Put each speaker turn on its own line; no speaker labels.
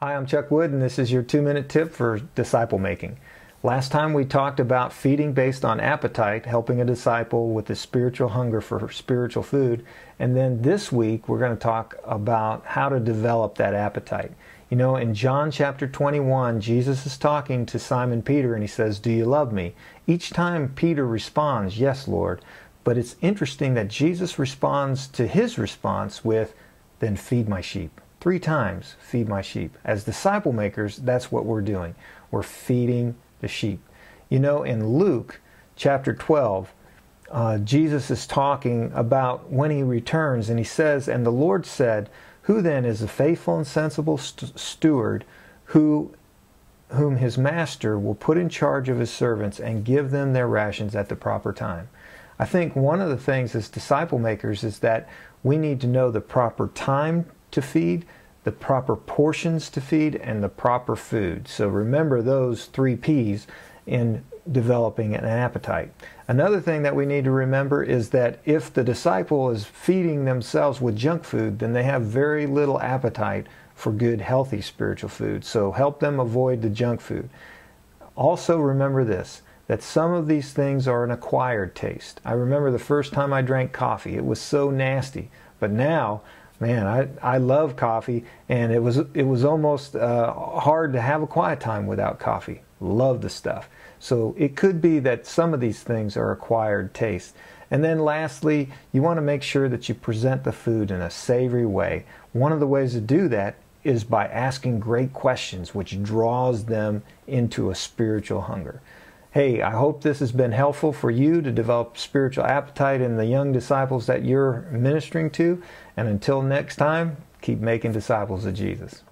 Hi, I'm Chuck Wood, and this is your 2-minute tip for disciple making. Last time we talked about feeding based on appetite, helping a disciple with the spiritual hunger for spiritual food. And then this week we're going to talk about how to develop that appetite. You know, in John chapter 21, Jesus is talking to Simon Peter and he says, "Do you love me?" Each time Peter responds, "Yes, Lord." But it's interesting that Jesus responds to his response with, "Then feed my sheep." 3 times, feed my sheep. As disciple makers, that's what we're doing. We're feeding the sheep. You know, in Luke chapter 12, Jesus is talking about when he returns, and he says, "And the Lord said, who then is a faithful and sensible steward whom his master will put in charge of his servants and give them their rations at the proper time?" I think one of the things as disciple makers is that we need to know the proper time to feed, the proper portions to feed, and the proper food. So remember those 3 P's in developing an appetite. Another thing that we need to remember is that if the disciple is feeding themselves with junk food, then they have very little appetite for good, healthy spiritual food. So help them avoid the junk food. Also remember this, that some of these things are an acquired taste. I remember the first time I drank coffee. It was so nasty. But now, man, I love coffee, and it was almost hard to have a quiet time without coffee. Love the stuff. So it could be that some of these things are acquired tastes. And then lastly, you want to make sure that you present the food in a savory way. One of the ways to do that is by asking great questions, which draws them into a spiritual hunger. Hey, I hope this has been helpful for you to develop spiritual appetite in the young disciples that you're ministering to. And until next time, keep making disciples of Jesus.